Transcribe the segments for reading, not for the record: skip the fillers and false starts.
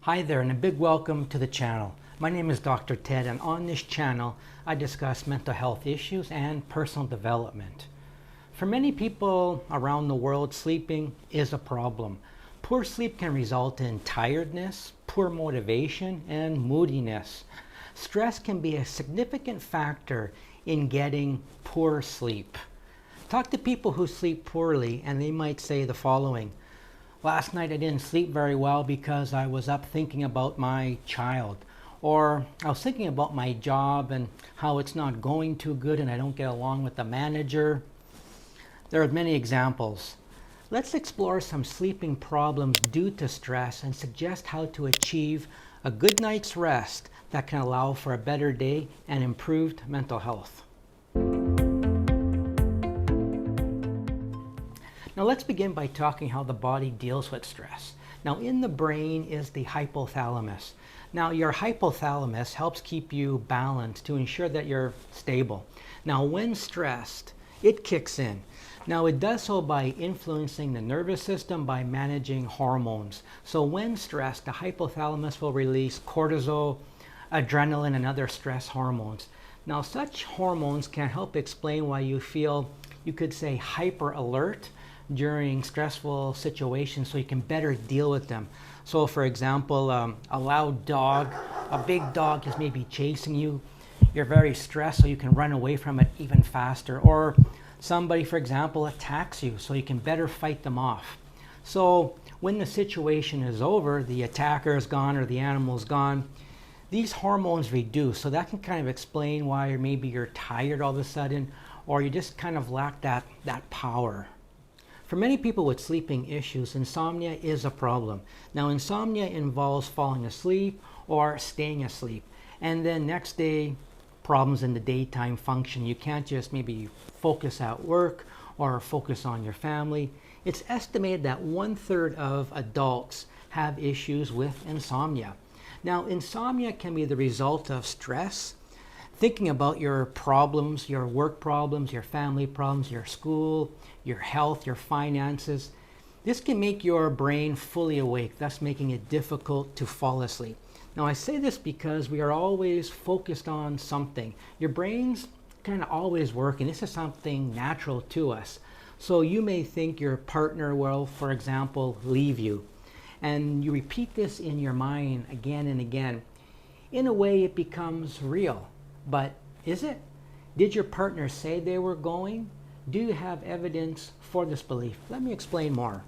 Hi there, and a big welcome to the channel. My name is Dr. Ted, and on this channel I discuss mental health issues and personal development. For many people around the world, sleeping is a problem. Poor sleep can result in tiredness, poor motivation, and moodiness. Stress can be a significant factor in getting poor sleep. Talk to people who sleep poorly and they might say the following: last night I didn't sleep very well because I was up thinking about my child, or I was thinking about my job and how it's not going too good and I don't get along with the manager. There are many examples. Let's explore some sleeping problems due to stress and suggest how to achieve a good night's rest that can allow for a better day and improved mental health. Now let's begin by talking how the body deals with stress. Now in the brain is the hypothalamus. Now your hypothalamus helps keep you balanced to ensure that you're stable. Now when stressed, it kicks in. Now it does so by influencing the nervous system by managing hormones. So when stressed, the hypothalamus will release cortisol, adrenaline, and other stress hormones. Now such hormones can help explain why you feel, you could say, hyper alert during stressful situations so you can better deal with them. So for example, a loud dog, a big dog is maybe chasing you. You're very stressed so you can run away from it even faster. Or somebody, for example, attacks you so you can better fight them off. So when the situation is over, the attacker is gone or the animal is gone, these hormones reduce. So that can kind of explain why maybe you're tired all of a sudden, or you just kind of lack that power. For many people with sleeping issues, insomnia is a problem. Now, insomnia involves falling asleep or staying asleep, and then next day, problems in the daytime function. You can't just maybe focus at work or focus on your family. It's estimated that 1/3 of adults have issues with insomnia. Now, insomnia can be the result of stress, thinking about your problems, your work problems, your family problems, your school, your health, your finances. This can make your brain fully awake, thus making it difficult to fall asleep. Now I say this because we are always focused on something. Your brain's kind of always working. This is something natural to us. So you may think your partner will, for example, leave you. And you repeat this in your mind again and again. In a way, it becomes real. But is it? Did your partner say they were going? Do you have evidence for this belief? Let me explain more.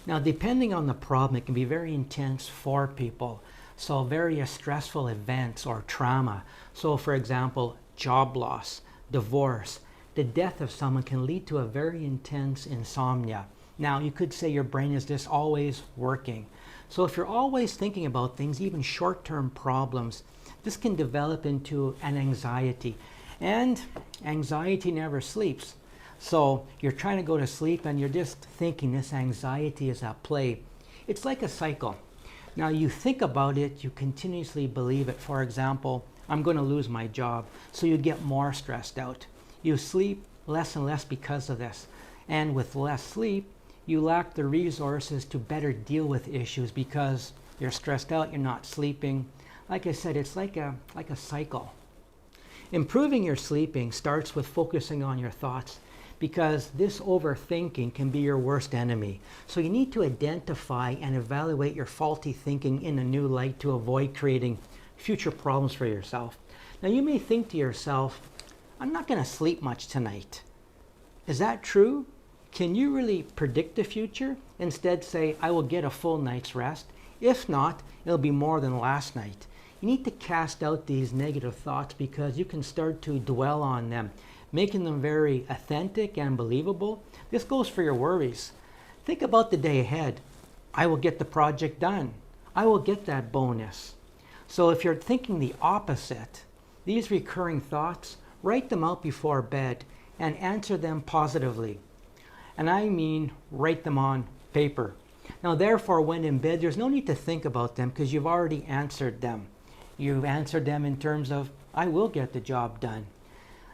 Now, depending on the problem, it can be very intense for people. So various stressful events or trauma. So for example, job loss, divorce, the death of someone can lead to a very intense insomnia. Now, you could say your brain is just always working. So if you're always thinking about things, even short-term problems, this can develop into an anxiety. And anxiety never sleeps. So you're trying to go to sleep and you're just thinking this anxiety is at play. It's like a cycle. Now you think about it, you continuously believe it. For example, I'm going to lose my job. So you get more stressed out. You sleep less and less because of this. And with less sleep, you lack the resources to better deal with issues because you're stressed out, you're not sleeping. Like I said, it's like a cycle. Improving your sleeping starts with focusing on your thoughts, because this overthinking can be your worst enemy. So you need to identify and evaluate your faulty thinking in a new light to avoid creating future problems for yourself. Now you may think to yourself, I'm not going to sleep much tonight. Is that true? Can you really predict the future? Instead say, I will get a full night's rest. If not, it'll be more than last night. You need to cast out these negative thoughts because you can start to dwell on them, making them very authentic and believable. This goes for your worries. Think about the day ahead. I will get the project done. I will get that bonus. So if you're thinking the opposite, these recurring thoughts, write them out before bed and answer them positively. And I mean write them on paper. Now therefore, when in bed, there's no need to think about them because you've already answered them. You've answered them in terms of, I will get the job done.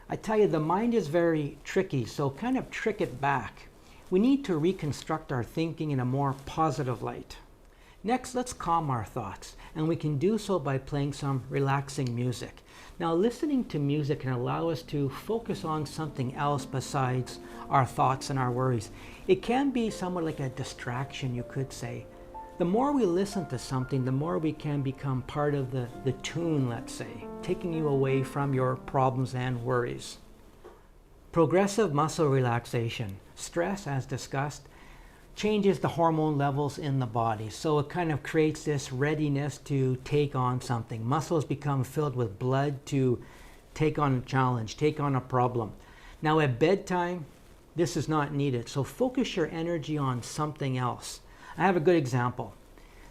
I tell you, the mind is very tricky, so kind of trick it back. We need to reconstruct our thinking in a more positive light. Next, let's calm our thoughts, and we can do so by playing some relaxing music. Now, listening to music can allow us to focus on something else besides our thoughts and our worries. It can be somewhat like a distraction, you could say. The more we listen to something, the more we can become part of the tune, let's say, taking you away from your problems and worries. Progressive muscle relaxation. Stress, as discussed, changes the hormone levels in the body. So it kind of creates this readiness to take on something. Muscles become filled with blood to take on a challenge, take on a problem. Now at bedtime, this is not needed. So focus your energy on something else. I have a good example.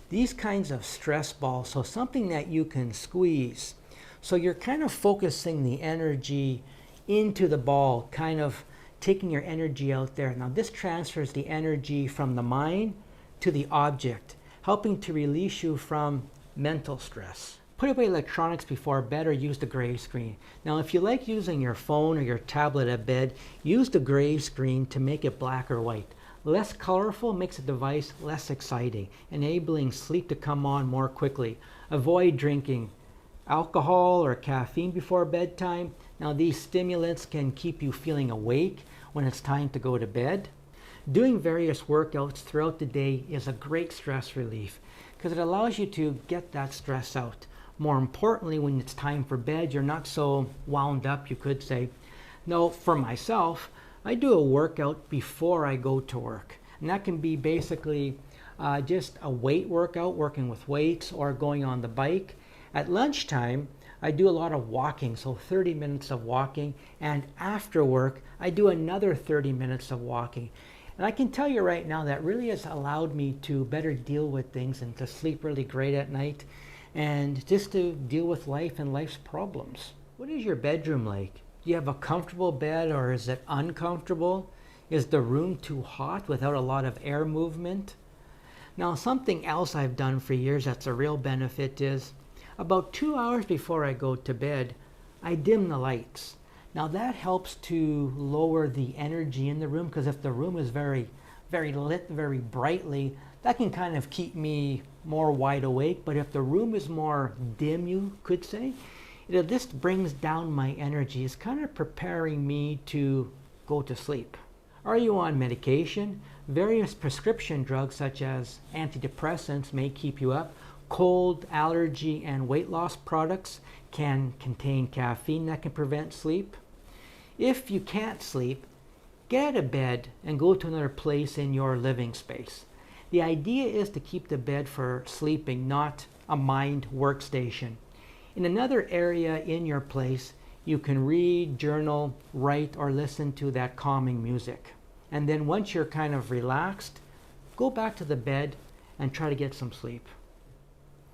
These kinds of stress balls, so something that you can squeeze. So you're kind of focusing the energy into the ball, kind of taking your energy out there. Now this transfers the energy from the mind to the object, helping to release you from mental stress. Put away electronics before bed or use the gray screen. Now if you like using your phone or your tablet at bed, use the gray screen to make it black or white. Less colorful makes the device less exciting, enabling sleep to come on more quickly. Avoid drinking alcohol or caffeine before bedtime. Now these stimulants can keep you feeling awake when it's time to go to bed. Doing various workouts throughout the day is a great stress relief because it allows you to get that stress out. More importantly, when it's time for bed, you're not so wound up, you could say. Now, for myself, I do a workout before I go to work. And that can be basically just a weight workout, working with weights or going on the bike. At lunchtime, I do a lot of walking, so 30 minutes of walking, and after work, I do another 30 minutes of walking. And I can tell you right now that really has allowed me to better deal with things and to sleep really great at night and just to deal with life and life's problems. What is your bedroom like? Do you have a comfortable bed or is it uncomfortable? Is the room too hot without a lot of air movement? Now, something else I've done for years that's a real benefit is about 2 hours before I go to bed, I dim the lights. Now that helps to lower the energy in the room because if the room is very lit, very brightly, that can kind of keep me more wide awake. But if the room is more dim, you could say, it just brings down my energy. It's kind of preparing me to go to sleep. Are you on medication? Various prescription drugs such as antidepressants may keep you up. Cold, allergy, and weight loss products can contain caffeine that can prevent sleep. If you can't sleep, get out of bed and go to another place in your living space. The idea is to keep the bed for sleeping, not a mind workstation. In another area in your place, you can read, journal, write, or listen to that calming music. And then once you're kind of relaxed, go back to the bed and try to get some sleep.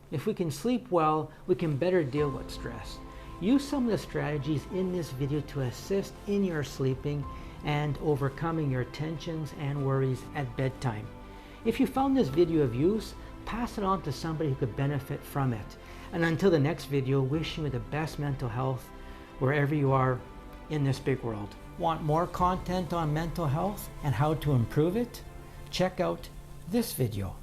If we can sleep well, we can better deal with stress. Use some of the strategies in this video to assist in your sleeping and overcoming your tensions and worries at bedtime. If you found this video of use, pass it on to somebody who could benefit from it. And until the next video, wishing you the best mental health wherever you are in this big world. Want more content on mental health and how to improve it? Check out this video.